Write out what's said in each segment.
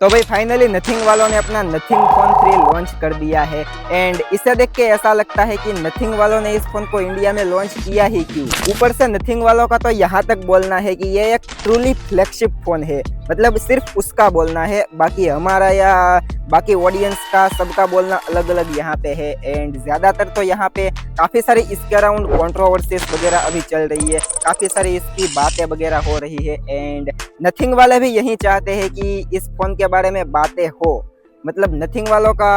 तो भाई finally nothing वालों ने अपना नथिंग फोन 3 लॉन्च कर दिया है एंड इसे देख के ऐसा लगता है कि नथिंग वालों ने इस फोन को इंडिया में लॉन्च किया ही क्यों। ऊपर से नथिंग वालों का तो यहाँ तक बोलना है कि ये एक ट्रूली फ्लैगशिप फोन है, मतलब सिर्फ उसका बोलना है, बाकी हमारा या बाकी ऑडियंस का सबका बोलना अलग अलग यहाँ पे है। एंड ज़्यादातर तो यहाँ पे काफ़ी सारी इसके अराउंड कंट्रोवर्सीज वगैरह अभी चल रही है, काफ़ी सारी इसकी बातें वगैरह हो रही है। एंड नथिंग वाले भी यही चाहते हैं कि इस फोन के बारे में बातें हो, मतलब नथिंग वालों का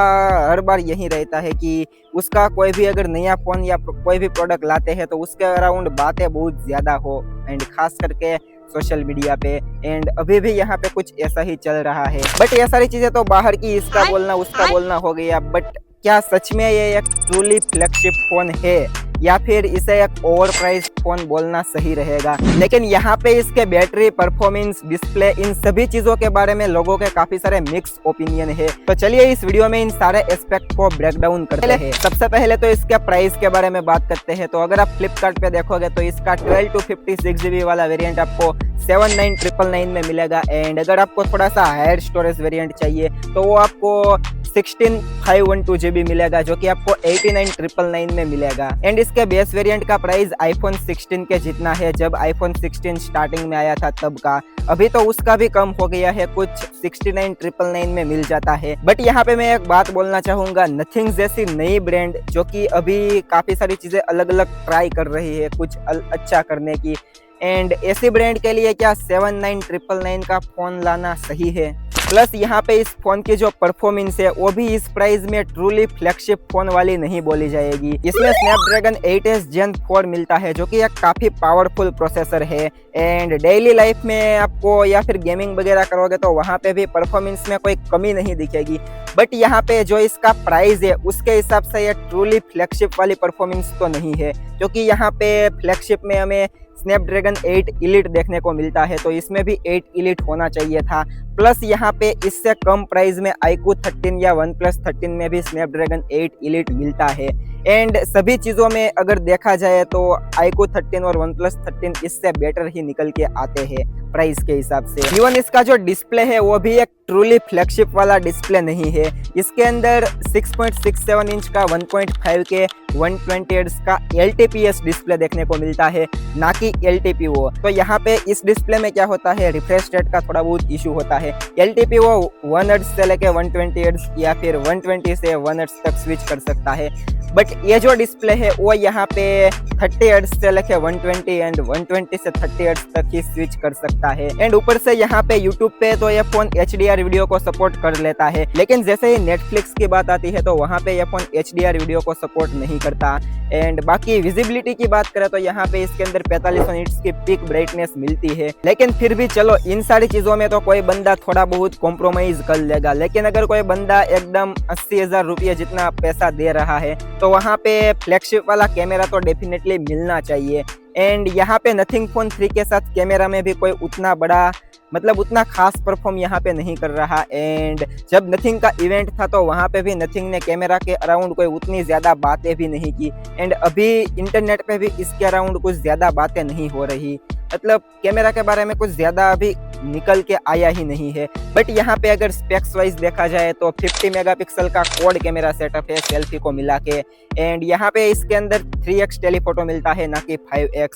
हर बार यही रहता है कि उसका कोई भी अगर नया फ़ोन या कोई भी प्रोडक्ट लाते हैं तो उसके अराउंड बातें बहुत ज़्यादा हो, एंड खास करके सोशल मीडिया पे। एंड अभी भी यहाँ पे कुछ ऐसा ही चल रहा है। बट ये सारी चीज़ें तो बाहर की, इसका बोलना उसका बोलना हो गया, बट क्या सच में ये एक ट्रूली फ्लैगशिप फोन है या फिर इसे एक ओवर प्राइस फोन बोलना सही रहेगा। लेकिन यहाँ पे इसके बैटरी, परफॉर्मेंस, डिस्प्ले, इन सभी चीजों के बारे में लोगों के काफी सारे मिक्स ओपिनियन है। तो चलिए इस वीडियो में इन सारे एस्पेक्ट को ब्रेक डाउन करते हैं। सबसे पहले तो इसके प्राइस के बारे में बात करते हैं। तो अगर आप फ्लिपकार्ट पे देखोगे तो इसका 12 to 56 GB वाला वेरिएंट आपको 79,999 में मिलेगा। एंड अगर आपको थोड़ा सा हायर स्टोरेज वेरिएंट चाहिए तो वो आपको 16,512 GB मिलेगा, जो कि आपको 89,999 में मिलेगा। एंड इसके बेस वेरिएंट का प्राइस आईफोन 16 के जितना है, जब आईफोन 16 स्टार्टिंग में आया था तब का। अभी तो उसका भी कम हो गया है, कुछ 69,999 में मिल जाता है। बट यहाँ पे मैं एक बात बोलना चाहूंगा, नथिंग जैसी नई ब्रांड जो कि अभी काफी सारी चीजें अलग अलग ट्राई कर रही है कुछ अच्छा करने की, एंड ऐसी ब्रांड के लिए क्या 79,999 का फोन लाना सही है? प्लस यहाँ पे इस फोन की जो परफॉर्मेंस है वो भी इस प्राइस में ट्रूली फ्लैगशिप फोन वाली नहीं बोली जाएगी। इसमें स्नैपड्रैगन 8s Gen 4 मिलता है, जो कि एक काफी पावरफुल प्रोसेसर है। एंड डेली लाइफ में आपको या फिर गेमिंग वगैरह करोगे तो वहाँ पे भी परफॉर्मेंस में कोई कमी नहीं दिखेगी। बट यहाँ पे जो इसका प्राइस है उसके हिसाब से ये ट्रूली फ्लैगशिप वाली परफॉर्मेंस तो नहीं है, क्योंकि यहाँ पे फ्लैगशिप में हमें स्नैपड्रैगन 8 इलीट देखने को मिलता है, तो इसमें भी 8 इलीट होना चाहिए था। प्लस यहाँ पे इससे कम प्राइस में iQOO 13 या OnePlus 13 में भी स्नैपड्रैगन 8 इलीट मिलता है। एंड सभी चीज़ों में अगर देखा जाए तो iQOO 13 और OnePlus 13 इससे बेटर ही निकल के आते हैं प्राइस के हिसाब से। इवन इसका जो डिस्प्ले है वो भी एक ट्रूली फ्लैगशिप वाला डिस्प्ले नहीं है। इसके अंदर 6.67 इंच का 1.5 के 120 हर्ट्ज का LTPS डिस्प्ले देखने को मिलता है, ना कि LTPO। तो यहाँ पे इस डिस्प्ले में क्या होता है, रिफ्रेश रेट का थोड़ा बहुत इशू होता है। LTPO 1 हर्ट्ज से लेके 120 हर्ट्ज या फिर 120 से 1 हर्ट्ज तक स्विच कर सकता है। बट ये जो डिस्प्ले है वो यहाँ पे 30 हर्ट्ज से लेके 120 एंड 120 से 30 हर्ट्ज तक ही स्विच कर सकता है। एंड ऊपर से यहाँ पे यूट्यूब पे तो ये फोन HDR वीडियो को सपोर्ट कर लेता है, लेकिन जैसे ही नेटफ्लिक्स की बात आती है तो वहाँ पे ये फोन HDR वीडियो को सपोर्ट नहीं करता। एंड बाकी विजिबिलिटी की बात करें तो यहाँ पे इसके अंदर 4500 निट्स की पीक ब्राइटनेस मिलती है। लेकिन फिर भी चलो, इन सारी चीजों में तो कोई बंदा थोड़ा बहुत कॉम्प्रोमाइज कर लेगा। लेकिन अगर कोई बंदा एकदम 80,000 रुपये जितना पैसा दे रहा है तो वहाँ पे फ्लैगशिप वाला कैमरा तो डेफिनेटली मिलना चाहिए। एंड यहाँ पे नथिंग फोन 3 के साथ कैमरा में भी कोई उतना बड़ा, मतलब उतना खास परफॉर्म यहाँ पे नहीं कर रहा। एंड जब नथिंग का इवेंट था तो वहाँ पे भी नथिंग ने कैमरा के अराउंड कोई उतनी ज़्यादा बातें भी नहीं की। एंड अभी इंटरनेट पे भी इसके अराउंड कुछ ज़्यादा बातें नहीं हो रही, मतलब कैमरा के बारे में कुछ ज़्यादा अभी निकल के आया ही नहीं है। बट यहाँ पे अगर स्पेक्स वाइज देखा जाए तो 50 मेगापिक्सल का क्वाड कैमरा सेटअप है सेल्फी को मिला के। एंड यहाँ पे इसके अंदर 3x टेलीफोटो मिलता है, ना कि 5x।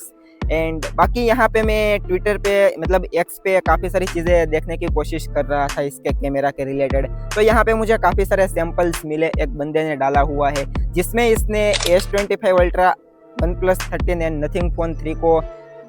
एंड बाकी यहाँ पे मैं ट्विटर पे, मतलब एक्स पे काफ़ी सारी चीज़ें देखने की कोशिश कर रहा था इसके कैमरा के रिलेटेड। तो यहाँ पे मुझे काफ़ी सारे सैम्पल्स मिले, एक बंदे ने डाला हुआ है जिसमें इसने S25 ultra, OnePlus 13 and nothing phone 3 को,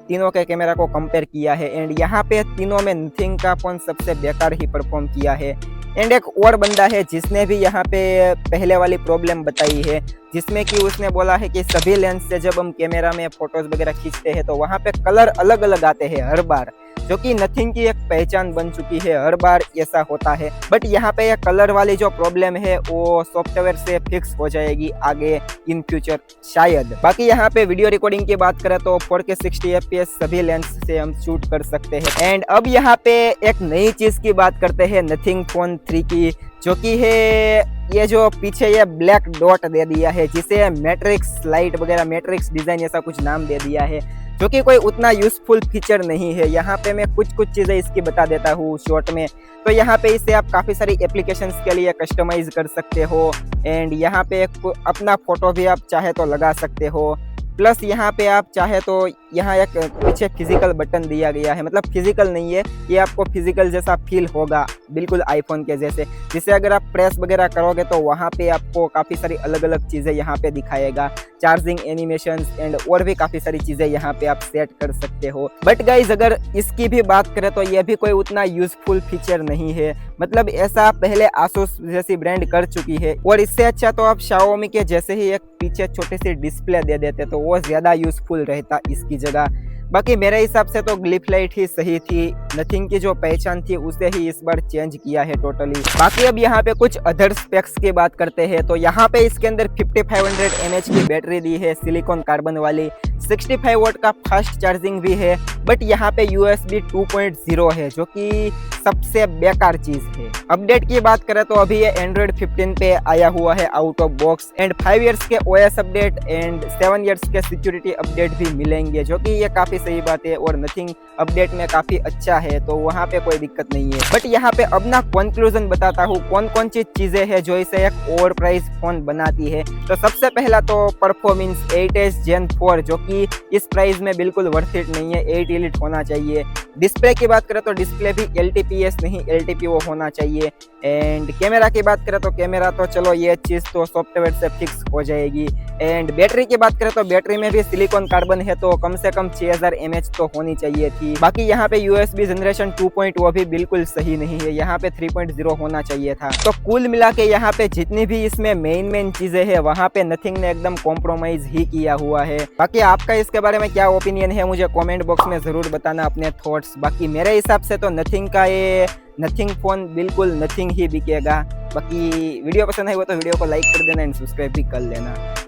तीनों के कैमरा को कंपेयर किया है। एंड यहाँ पे तीनों में नथिंग का फोन सबसे बेकार ही परफॉर्म किया है। एंड एक और बंदा है जिसने भी यहाँ पे पहले वाली प्रॉब्लम बताई है, जिसमें कि उसने बोला है कि सभी लेंस से जब हम कैमरा में फोटोज वगैरह खींचते हैं तो वहाँ पे कलर अलग अलग आते हैं हर बार, जो कि नथिंग की एक पहचान बन चुकी है, हर बार ऐसा होता है। बट यहाँ पे ये कलर वाली जो प्रॉब्लम है वो सॉफ्टवेयर से फिक्स हो जाएगी आगे इन फ्यूचर शायद। बाकी यहाँ पे वीडियो रिकॉर्डिंग की बात करें तो 4K 60 FPS सभी लेंस से हम शूट कर सकते हैं। एंड अब यहाँ पे एक नई चीज की बात करते हैं नथिंग फोन 3 की, जो कि है ये जो पीछे ये ब्लैक डॉट दे दिया है, जिसे मैट्रिक्स लाइट वगैरह, मैट्रिक्स डिजाइन ऐसा कुछ नाम दे दिया है, जो कि कोई उतना यूजफुल फीचर नहीं है। यहाँ पे मैं कुछ चीज़ें इसकी बता देता हूँ शॉर्ट में। तो यहाँ पे इसे आप काफ़ी सारी एप्लीकेशंस के लिए कस्टमाइज कर सकते हो एंड यहाँ पे अपना फोटो भी आप चाहे तो लगा सकते हो। प्लस यहाँ पे आप चाहे तो यहाँ एक पीछे फिजिकल बटन दिया गया है, मतलब फिजिकल नहीं है, ये आपको फिजिकल जैसा फील होगा बिल्कुल आईफोन के जैसे, जिसे अगर आप प्रेस वगैरह करोगे तो वहाँ पे आपको काफ़ी सारी अलग अलग चीज़ें यहाँ पे दिखाएगा, चार्जिंग एनिमेशंस एंड और भी काफ़ी सारी चीज़ें यहाँ पे आप सेट कर सकते हो। बट गाइज अगर इसकी भी बात करें तो ये भी कोई उतना यूजफुल फीचर नहीं है, मतलब ऐसा पहले आसूस जैसी ब्रांड कर चुकी है और इससे अच्छा तो आप शाओमी के जैसे ही एक पीछे छोटी सी डिस्प्ले दे देते तो वो ज़्यादा यूजफुल रहता इसकी जगह। बाकी मेरे हिसाब से तो ग्लिफ लाइट ही सही थी, नथिंग की जो पहचान थी उसे ही इस बार चेंज किया है टोटली। बाकी अब यहाँ पे कुछ अदर स्पेक्स की बात करते हैं तो यहाँ पे इसके अंदर 5500 mAh की बैटरी दी है सिलिकॉन कार्बन वाली, 65 वोट का फास्ट चार्जिंग भी है, बट यहाँ पे USB 2.0 है जो कि सबसे बेकार चीज है। अपडेट की बात करें तो अभी ये Android 15 पे आया हुआ है out of box and 5 years के OS अपडेट एंड 7 इयर्स के सिक्योरिटी अपडेट भी मिलेंगे, जो कि ये काफी सही बात है और नथिंग अपडेट में काफी अच्छा है, तो वहाँ पे कोई दिक्कत नहीं है। बट यहाँ पे अब ना कंक्लूजन बताता हूँ कौन कौन सी चीजें हैं जो इसे एक ओवर प्राइस फोन बनाती है। तो सबसे पहला तो परफॉर्मेंस 8S Gen 4 जो कि इस प्राइस में बिल्कुल वर्थ इट नहीं है, 8 एलिट होना चाहिए। डिस्प्ले की बात करें तो डिस्प्ले भी LTPS नहीं LTPO होना चाहिए एंड कैमरा की बात करें तो कैमरा तो चलो ये चीज़ तो सॉफ्टवेयर से फिक्स हो जाएगी। एंड बैटरी की बात करें तो बैटरी में भी सिलिकॉन कार्बन है तो कम से कम 6000 mAh तो होनी चाहिए थी। बाकी यहाँ पे USB जनरेशन 2.0 भी बिल्कुल सही नहीं है, यहाँ पे 3.0 होना चाहिए था। तो कुल मिला के यहाँ पे जितनी भी इसमें मेन चीजें है वहाँ पे नथिंग ने एकदम कॉम्प्रोमाइज ही किया हुआ है। बाकी आपका इसके बारे में क्या ओपिनियन है मुझे कमेंट बॉक्स में जरूर बताना अपने थॉट्स। बाकी मेरे हिसाब से तो नथिंग का ये नथिंग फोन बिल्कुल नथिंग ही बिकेगा। बाकी वीडियो पसंद है वो तो वीडियो को लाइक कर देना एंड सब्सक्राइब भी कर लेना।